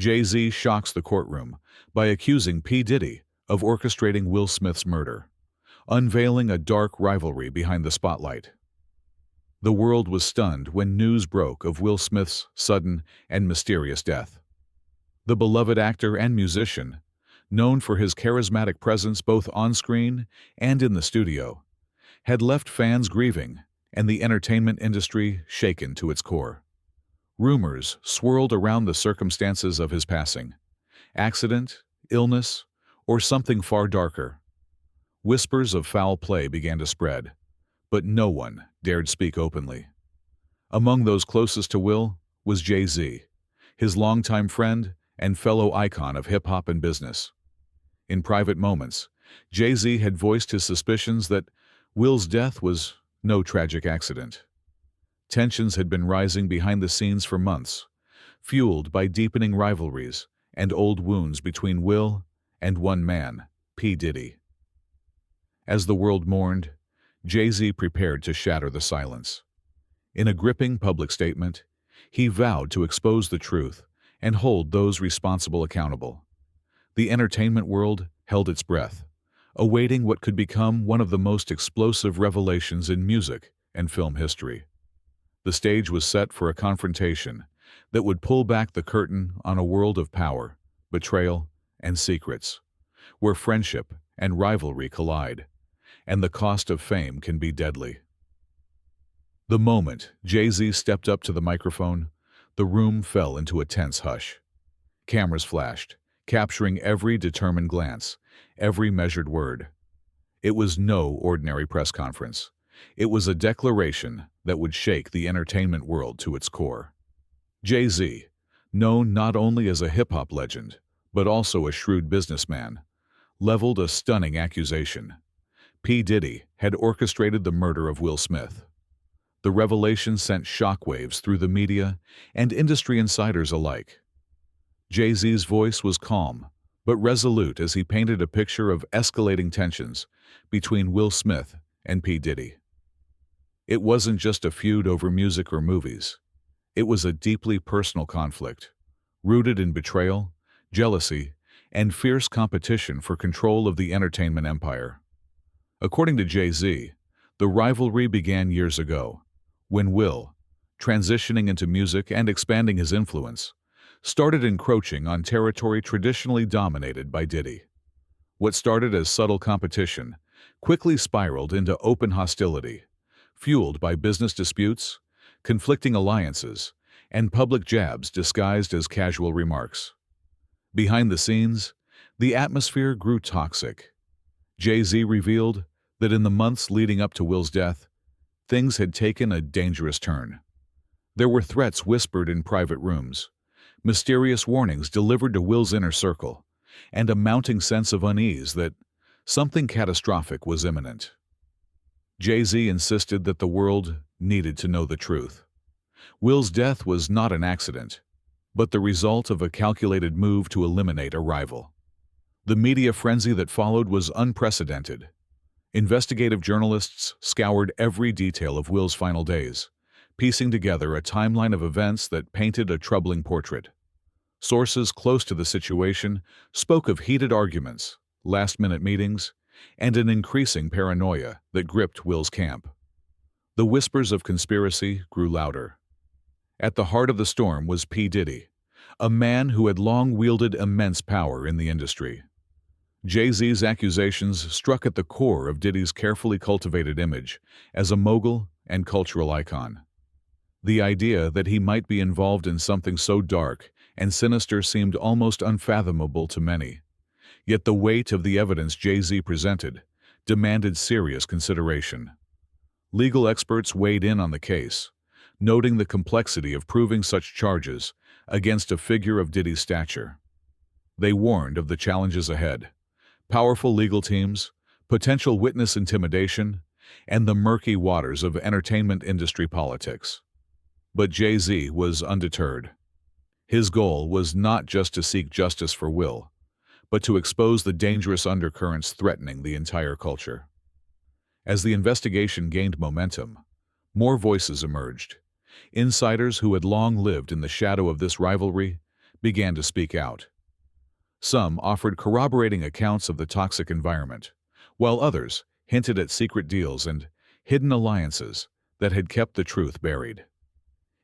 Jay-Z shocks the courtroom by accusing P. Diddy of orchestrating Will Smith's murder, unveiling a dark rivalry behind the spotlight. The world was stunned when news broke of Will Smith's sudden and mysterious death. The beloved actor and musician, known for his charismatic presence both on-screen and in the studio, had left fans grieving and the entertainment industry shaken to its core. Rumors swirled around the circumstances of his passing: accident, illness, or something far darker. Whispers of foul play began to spread, but no one dared speak openly. Among those closest to Will was Jay-Z, his longtime friend and fellow icon of hip-hop and business. In private moments, Jay-Z had voiced his suspicions that Will's death was no tragic accident. Tensions had been rising behind the scenes for months, fueled by deepening rivalries and old wounds between Will and one man, P. Diddy. As the world mourned, Jay-Z prepared to shatter the silence. In a gripping public statement, he vowed to expose the truth and hold those responsible accountable. The entertainment world held its breath, awaiting what could become one of the most explosive revelations in music and film history. The stage was set for a confrontation that would pull back the curtain on a world of power, betrayal, and secrets, where friendship and rivalry collide, and the cost of fame can be deadly. The moment Jay-Z stepped up to the microphone, the room fell into a tense hush. Cameras flashed, capturing every determined glance, every measured word. It was no ordinary press conference. It was a declaration that would shake the entertainment world to its core. Jay-Z, known not only as a hip-hop legend, but also a shrewd businessman, leveled a stunning accusation. P. Diddy had orchestrated the murder of Will Smith. The revelation sent shockwaves through the media and industry insiders alike. Jay-Z's voice was calm, but resolute as he painted a picture of escalating tensions between Will Smith and P. Diddy. It wasn't just a feud over music or movies. It was a deeply personal conflict, rooted in betrayal, jealousy, and fierce competition for control of the entertainment empire. According to Jay-Z, the rivalry began years ago, when Will, transitioning into music and expanding his influence, started encroaching on territory traditionally dominated by Diddy. What started as subtle competition quickly spiraled into open hostility, fueled by business disputes, conflicting alliances, and public jabs disguised as casual remarks. Behind the scenes, the atmosphere grew toxic. Jay-Z revealed that in the months leading up to Will's death, things had taken a dangerous turn. There were threats whispered in private rooms, mysterious warnings delivered to Will's inner circle, and a mounting sense of unease that something catastrophic was imminent. Jay-Z insisted that the world needed to know the truth. Will's death was not an accident, but the result of a calculated move to eliminate a rival. The media frenzy that followed was unprecedented. Investigative journalists scoured every detail of Will's final days, piecing together a timeline of events that painted a troubling portrait. Sources close to the situation spoke of heated arguments, last-minute meetings, and an increasing paranoia that gripped Will's camp. The whispers of conspiracy grew louder. At the heart of the storm was P. Diddy, a man who had long wielded immense power in the industry. Jay-Z's accusations struck at the core of Diddy's carefully cultivated image as a mogul and cultural icon. The idea that he might be involved in something so dark and sinister seemed almost unfathomable to many. Yet the weight of the evidence Jay-Z presented demanded serious consideration. Legal experts weighed in on the case, noting the complexity of proving such charges against a figure of Diddy's stature. They warned of the challenges ahead: powerful legal teams, potential witness intimidation, and the murky waters of entertainment industry politics. But Jay-Z was undeterred. His goal was not just to seek justice for Will, but to expose the dangerous undercurrents threatening the entire culture. As the investigation gained momentum, more voices emerged. Insiders who had long lived in the shadow of this rivalry began to speak out. Some offered corroborating accounts of the toxic environment, while others hinted at secret deals and hidden alliances that had kept the truth buried.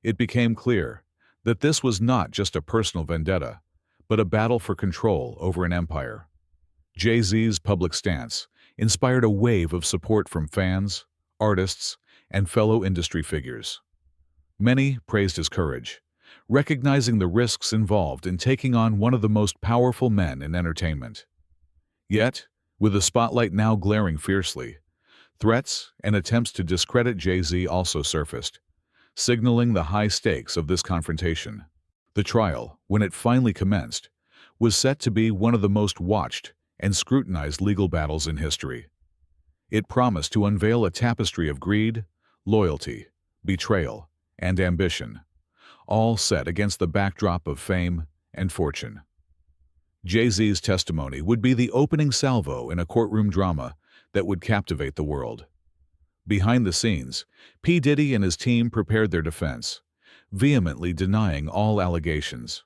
It became clear that this was not just a personal vendetta, but a battle for control over an empire. Jay-Z's public stance inspired a wave of support from fans, artists, and fellow industry figures. Many praised his courage, recognizing the risks involved in taking on one of the most powerful men in entertainment. Yet, with the spotlight now glaring fiercely, threats and attempts to discredit Jay-Z also surfaced, signaling the high stakes of this confrontation. The trial, when it finally commenced, was set to be one of the most watched and scrutinized legal battles in history. It promised to unveil a tapestry of greed, loyalty, betrayal, and ambition, all set against the backdrop of fame and fortune. Jay-Z's testimony would be the opening salvo in a courtroom drama that would captivate the world. Behind the scenes, P. Diddy and his team prepared their defense, vehemently denying all allegations.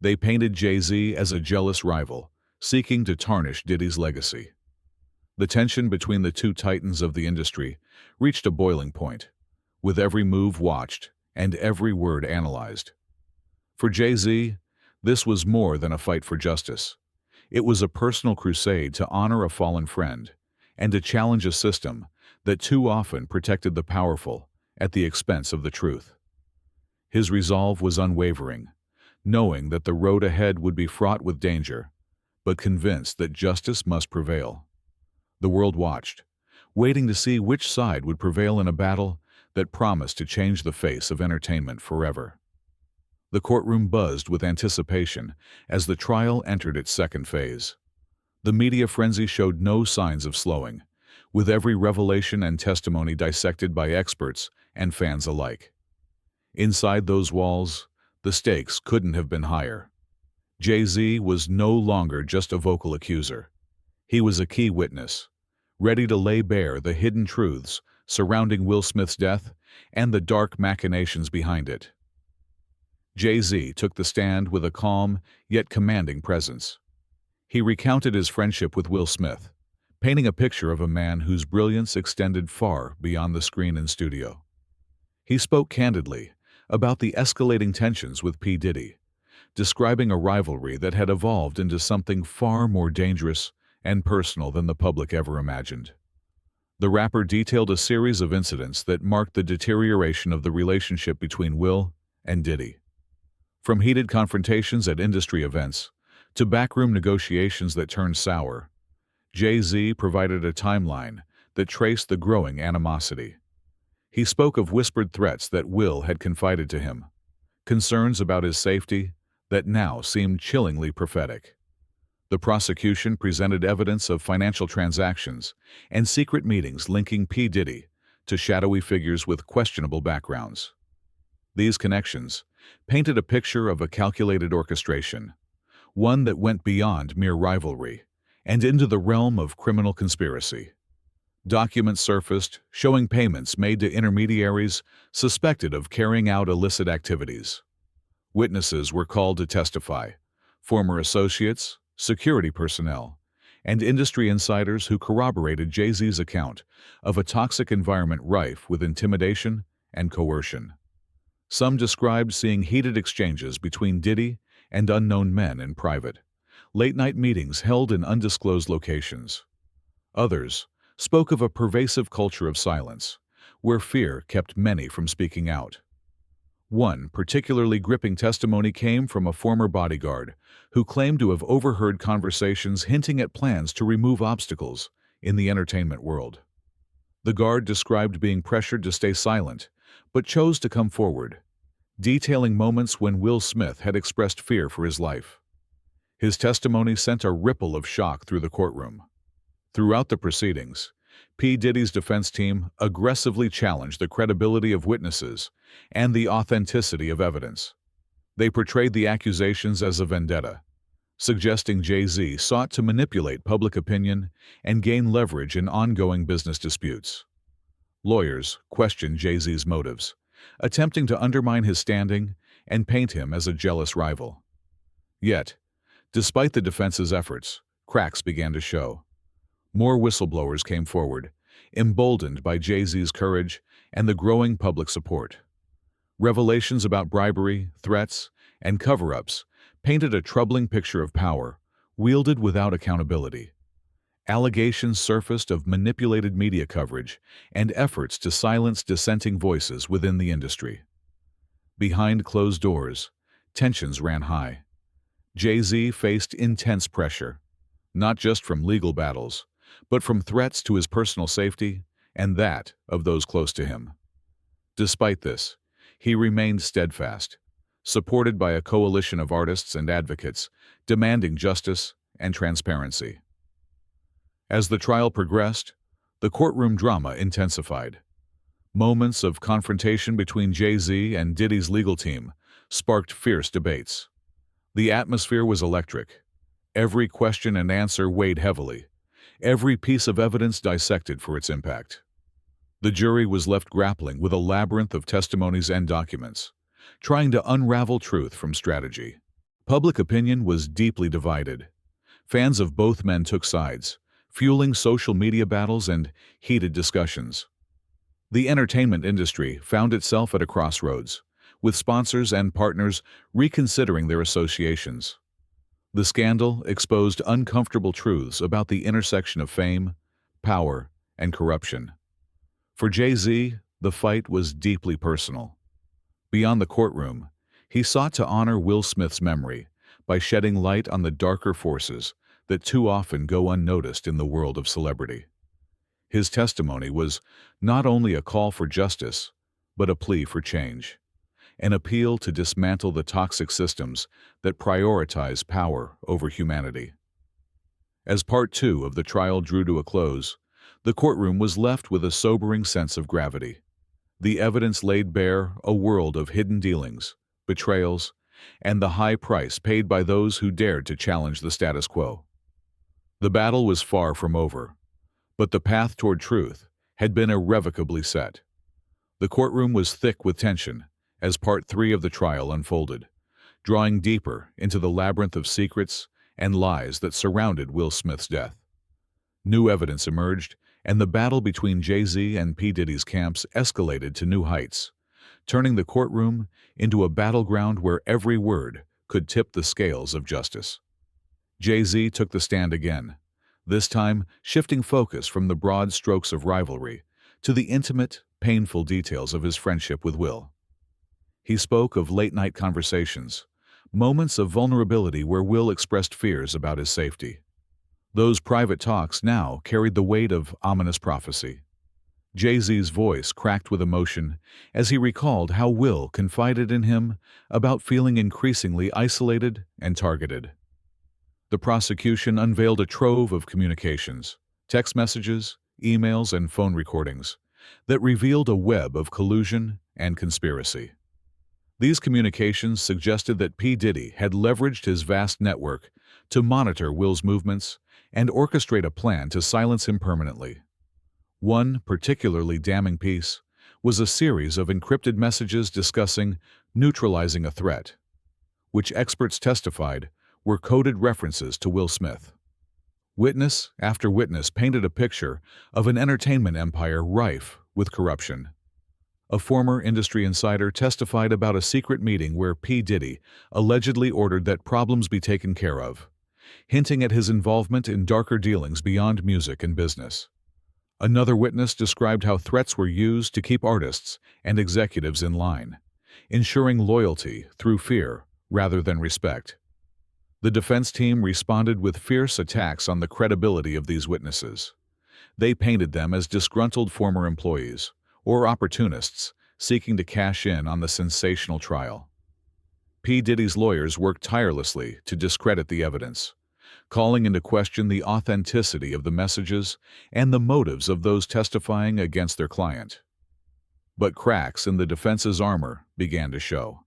They painted Jay-Z as a jealous rival, seeking to tarnish Diddy's legacy. The tension between the two titans of the industry reached a boiling point, with every move watched and every word analyzed. For Jay-Z, this was more than a fight for justice. It was a personal crusade to honor a fallen friend and to challenge a system that too often protected the powerful at the expense of the truth. His resolve was unwavering, knowing that the road ahead would be fraught with danger, but convinced that justice must prevail. The world watched, waiting to see which side would prevail in a battle that promised to change the face of entertainment forever. The courtroom buzzed with anticipation as the trial entered its second phase. The media frenzy showed no signs of slowing, with every revelation and testimony dissected by experts and fans alike. Inside those walls, the stakes couldn't have been higher. Jay-Z was no longer just a vocal accuser. He was a key witness, ready to lay bare the hidden truths surrounding Will Smith's death and the dark machinations behind it. Jay-Z took the stand with a calm yet commanding presence. He recounted his friendship with Will Smith, painting a picture of a man whose brilliance extended far beyond the screen and studio. He spoke candidly about the escalating tensions with P. Diddy, describing a rivalry that had evolved into something far more dangerous and personal than the public ever imagined. The rapper detailed a series of incidents that marked the deterioration of the relationship between Will and Diddy. From heated confrontations at industry events to backroom negotiations that turned sour, Jay-Z provided a timeline that traced the growing animosity. He spoke of whispered threats that Will had confided to him, concerns about his safety that now seemed chillingly prophetic. The prosecution presented evidence of financial transactions and secret meetings linking P. Diddy to shadowy figures with questionable backgrounds. These connections painted a picture of a calculated orchestration, one that went beyond mere rivalry and into the realm of criminal conspiracy. Documents surfaced showing payments made to intermediaries suspected of carrying out illicit activities. Witnesses were called to testify, former associates, security personnel, and industry insiders who corroborated Jay-Z's account of a toxic environment rife with intimidation and coercion. Some described seeing heated exchanges between Diddy and unknown men in private, late-night meetings held in undisclosed locations. Others spoke of a pervasive culture of silence, where fear kept many from speaking out. One particularly gripping testimony came from a former bodyguard who claimed to have overheard conversations hinting at plans to remove obstacles in the entertainment world. The guard described being pressured to stay silent, but chose to come forward, detailing moments when Will Smith had expressed fear for his life. His testimony sent a ripple of shock through the courtroom. Throughout the proceedings, P. Diddy's defense team aggressively challenged the credibility of witnesses and the authenticity of evidence. They portrayed the accusations as a vendetta, suggesting Jay-Z sought to manipulate public opinion and gain leverage in ongoing business disputes. Lawyers questioned Jay-Z's motives, attempting to undermine his standing and paint him as a jealous rival. Yet, despite the defense's efforts, cracks began to show. More whistleblowers came forward, emboldened by Jay-Z's courage and the growing public support. Revelations about bribery, threats, and cover-ups painted a troubling picture of power, wielded without accountability. Allegations surfaced of manipulated media coverage and efforts to silence dissenting voices within the industry. Behind closed doors, tensions ran high. Jay-Z faced intense pressure, not just from legal battles, but from threats to his personal safety and that of those close to him. Despite this, he remained steadfast, supported by a coalition of artists and advocates demanding justice and transparency. As the trial progressed, the courtroom drama intensified. Moments of confrontation between Jay-Z and Diddy's legal team sparked fierce debates. The atmosphere was electric. Every question and answer weighed heavily, every piece of evidence dissected for its impact. The jury was left grappling with a labyrinth of testimonies and documents, trying to unravel truth from strategy. Public opinion was deeply divided. Fans of both men took sides, fueling social media battles and heated discussions. The entertainment industry found itself at a crossroads, with sponsors and partners reconsidering their associations. The scandal exposed uncomfortable truths about the intersection of fame, power, and corruption. For Jay-Z, the fight was deeply personal. Beyond the courtroom, he sought to honor Will Smith's memory by shedding light on the darker forces that too often go unnoticed in the world of celebrity. His testimony was not only a call for justice, but a plea for change, an appeal to dismantle the toxic systems that prioritize power over humanity. As Part 2 of the trial drew to a close, the courtroom was left with a sobering sense of gravity. The evidence laid bare a world of hidden dealings, betrayals, and the high price paid by those who dared to challenge the status quo. The battle was far from over, but the path toward truth had been irrevocably set. The courtroom was thick with tension as Part 3 of the trial unfolded, drawing deeper into the labyrinth of secrets and lies that surrounded Will Smith's death. New evidence emerged, and the battle between Jay-Z and P. Diddy's camps escalated to new heights, turning the courtroom into a battleground where every word could tip the scales of justice. Jay-Z took the stand again, this time shifting focus from the broad strokes of rivalry to the intimate, painful details of his friendship with Will. He spoke of late-night conversations, moments of vulnerability where Will expressed fears about his safety. Those private talks now carried the weight of ominous prophecy. Jay-Z's voice cracked with emotion as he recalled how Will confided in him about feeling increasingly isolated and targeted. The prosecution unveiled a trove of communications, text messages, emails, and phone recordings that revealed a web of collusion and conspiracy. These communications suggested that P. Diddy had leveraged his vast network to monitor Will's movements and orchestrate a plan to silence him permanently. One particularly damning piece was a series of encrypted messages discussing neutralizing a threat, which experts testified were coded references to Will Smith. Witness after witness painted a picture of an entertainment empire rife with corruption. A former industry insider testified about a secret meeting where P. Diddy allegedly ordered that problems be taken care of, hinting at his involvement in darker dealings beyond music and business. Another witness described how threats were used to keep artists and executives in line, ensuring loyalty through fear rather than respect. The defense team responded with fierce attacks on the credibility of these witnesses. They painted them as disgruntled former employees or opportunists seeking to cash in on the sensational trial. P. Diddy's lawyers worked tirelessly to discredit the evidence, calling into question the authenticity of the messages and the motives of those testifying against their client. But cracks in the defense's armor began to show.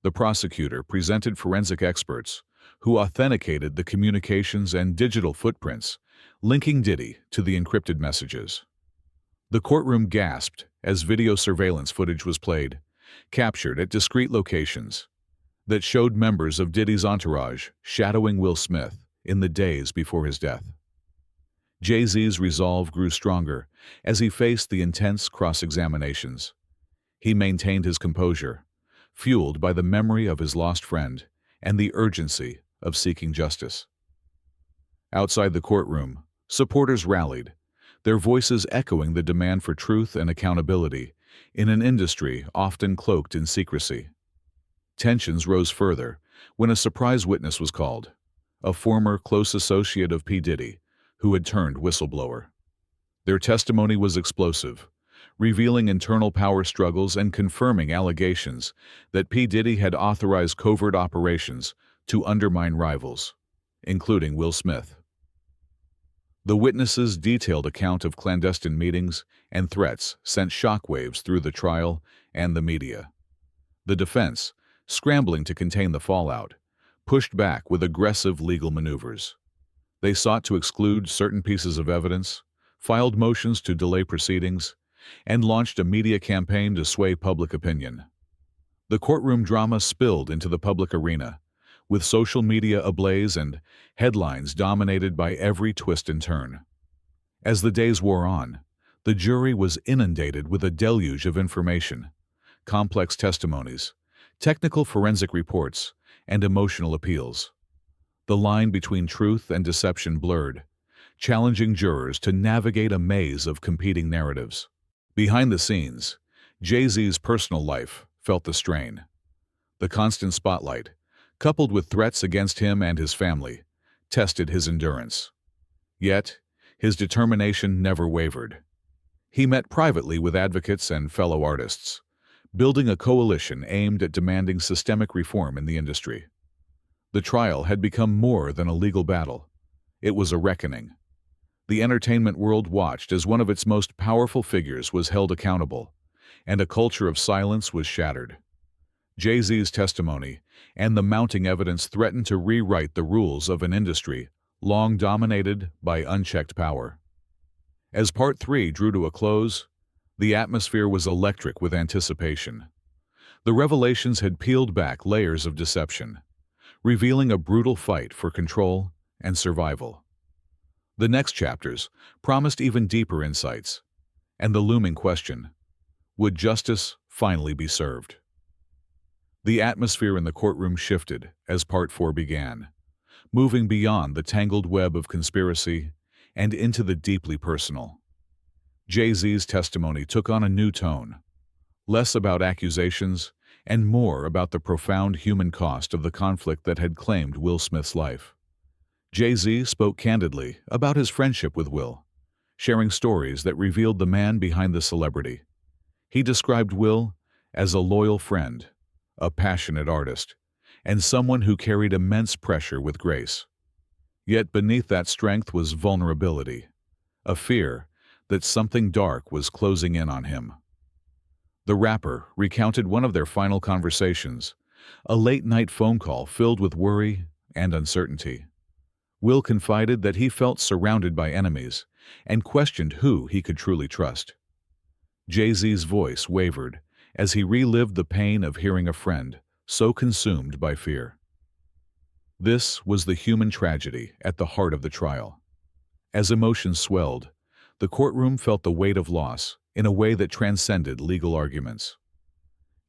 The prosecutor presented forensic experts who authenticated the communications and digital footprints linking Diddy to the encrypted messages. The courtroom gasped as video surveillance footage was played, captured at discrete locations. that showed members of Diddy's entourage shadowing Will Smith in the days before his death. Jay-Z's resolve grew stronger as he faced the intense cross-examinations. He maintained his composure, fueled by the memory of his lost friend and the urgency of seeking justice. Outside the courtroom, supporters rallied, their voices echoing the demand for truth and accountability in an industry often cloaked in secrecy. Tensions rose further when a surprise witness was called, a former close associate of P. Diddy, who had turned whistleblower. Their testimony was explosive, revealing internal power struggles and confirming allegations that P. Diddy had authorized covert operations to undermine rivals, including Will Smith. The witnesses' detailed account of clandestine meetings and threats sent shockwaves through the trial and the media. The defense, scrambling to contain the fallout, pushed back with aggressive legal maneuvers. They sought to exclude certain pieces of evidence, filed motions to delay proceedings, and launched a media campaign to sway public opinion. The courtroom drama spilled into the public arena, with social media ablaze and headlines dominated by every twist and turn. As the days wore on, the jury was inundated with a deluge of information, complex testimonies, technical forensic reports, and emotional appeals. The line between truth and deception blurred, challenging jurors to navigate a maze of competing narratives. Behind the scenes, Jay-Z's personal life felt the strain. The constant spotlight, coupled with threats against him and his family, tested his endurance. Yet, his determination never wavered. He met privately with advocates and fellow artists, building a coalition aimed at demanding systemic reform in the industry. The trial had become more than a legal battle. It was a reckoning. The entertainment world watched as one of its most powerful figures was held accountable, and a culture of silence was shattered. Jay-Z's testimony and the mounting evidence threatened to rewrite the rules of an industry long dominated by unchecked power. As Part 3 drew to a close, the atmosphere was electric with anticipation. The revelations had peeled back layers of deception, revealing a brutal fight for control and survival. The next chapters promised even deeper insights, and the looming question, would justice finally be served? The atmosphere in the courtroom shifted as Part 4 began, moving beyond the tangled web of conspiracy and into the deeply personal. Jay-Z's testimony took on a new tone, less about accusations and more about the profound human cost of the conflict that had claimed Will Smith's life. Jay-Z spoke candidly about his friendship with Will, sharing stories that revealed the man behind the celebrity. He described Will as a loyal friend, a passionate artist, and someone who carried immense pressure with grace. Yet beneath that strength was vulnerability, a fear that something dark was closing in on him. The rapper recounted one of their final conversations, a late-night phone call filled with worry and uncertainty. Will confided that he felt surrounded by enemies and questioned who he could truly trust. Jay-Z's voice wavered as he relived the pain of hearing a friend so consumed by fear. This was the human tragedy at the heart of the trial. As emotions swelled, the courtroom felt the weight of loss in a way that transcended legal arguments.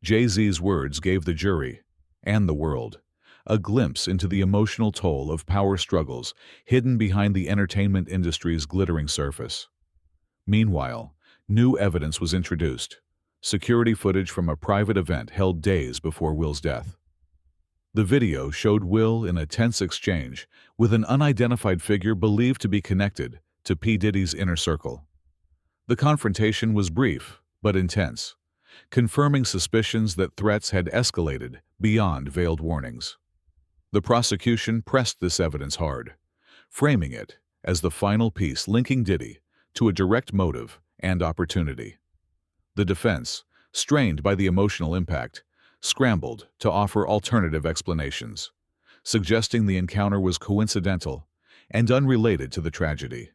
Jay-Z's words gave the jury, and the world, a glimpse into the emotional toll of power struggles hidden behind the entertainment industry's glittering surface. Meanwhile, new evidence was introduced, security footage from a private event held days before Will's death. The video showed Will in a tense exchange with an unidentified figure believed to be connected to P. Diddy's inner circle. The confrontation was brief but intense, confirming suspicions that threats had escalated beyond veiled warnings. The prosecution pressed this evidence hard, framing it as the final piece linking Diddy to a direct motive and opportunity. The defense, strained by the emotional impact, scrambled to offer alternative explanations, suggesting the encounter was coincidental and unrelated to the tragedy.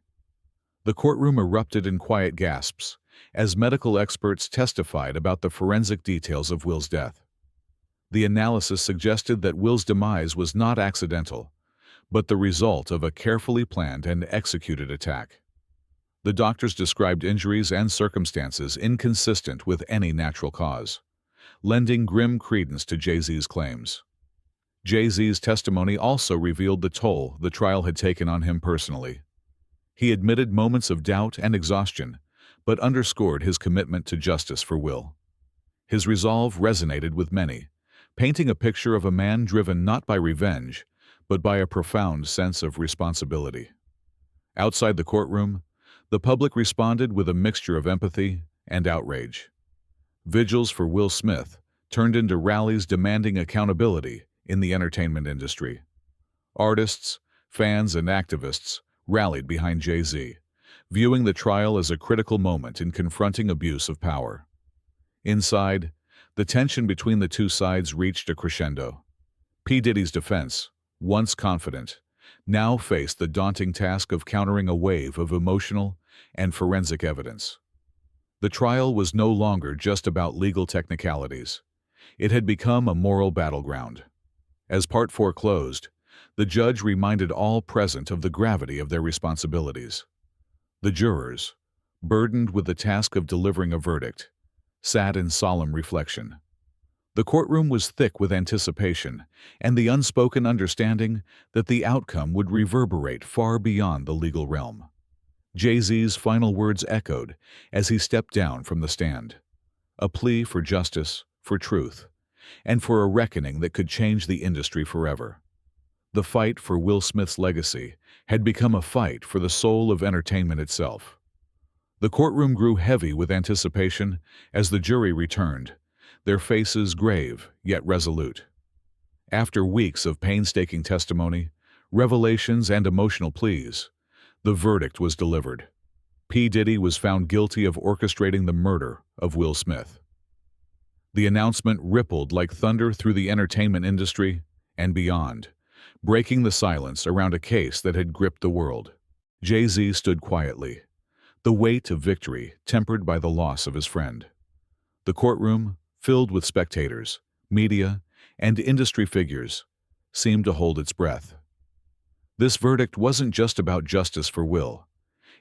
The courtroom erupted in quiet gasps as medical experts testified about the forensic details of Will's death. The analysis suggested that Will's demise was not accidental, but the result of a carefully planned and executed attack. The doctors described injuries and circumstances inconsistent with any natural cause, lending grim credence to Jay-Z's claims. Jay-Z's testimony also revealed the toll the trial had taken on him personally. He admitted moments of doubt and exhaustion, but underscored his commitment to justice for Will. His resolve resonated with many, painting a picture of a man driven not by revenge, but by a profound sense of responsibility. Outside the courtroom, the public responded with a mixture of empathy and outrage. Vigils for Will Smith turned into rallies demanding accountability in the entertainment industry. Artists, fans, and activists rallied behind Jay-Z, viewing the trial as a critical moment in confronting abuse of power. Inside, the tension between the two sides reached a crescendo. P. Diddy's defense, once confident, now faced the daunting task of countering a wave of emotional and forensic evidence. The trial was no longer just about legal technicalities. It had become a moral battleground. As Part 4 closed, the judge reminded all present of the gravity of their responsibilities. The jurors, burdened with the task of delivering a verdict, sat in solemn reflection. The courtroom was thick with anticipation and the unspoken understanding that the outcome would reverberate far beyond the legal realm. Jay-Z's final words echoed as he stepped down from the stand, a plea for justice, for truth, and for a reckoning that could change the industry forever. The fight for Will Smith's legacy had become a fight for the soul of entertainment itself. The courtroom grew heavy with anticipation as the jury returned, their faces grave yet resolute. After weeks of painstaking testimony, revelations, and emotional pleas, the verdict was delivered. P. Diddy was found guilty of orchestrating the murder of Will Smith. The announcement rippled like thunder through the entertainment industry and beyond, breaking the silence around a case that had gripped the world. Jay-Z stood quietly, the weight of victory tempered by the loss of his friend. The courtroom, filled with spectators, media, and industry figures, seemed to hold its breath. This verdict wasn't just about justice for Will.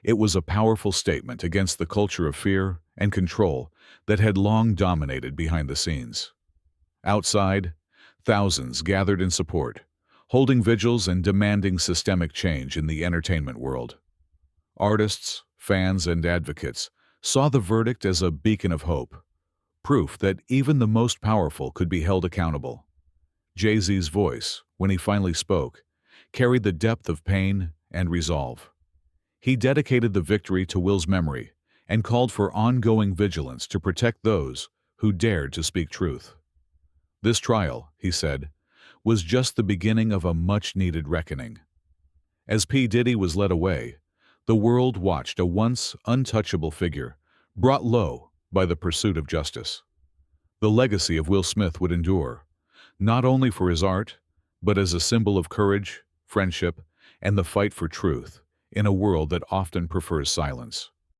It was a powerful statement against the culture of fear and control that had long dominated behind the scenes. Outside, thousands gathered in support, holding vigils and demanding systemic change in the entertainment world. Artists, fans, and advocates saw the verdict as a beacon of hope, proof that even the most powerful could be held accountable. Jay-Z's voice, when he finally spoke, carried the depth of pain and resolve. He dedicated the victory to Will's memory and called for ongoing vigilance to protect those who dared to speak truth. This trial, he said, was just the beginning of a much-needed reckoning. As P. Diddy was led away, the world watched a once untouchable figure brought low by the pursuit of justice. The legacy of Will Smith would endure, not only for his art, but as a symbol of courage, friendship, and the fight for truth in a world that often prefers silence.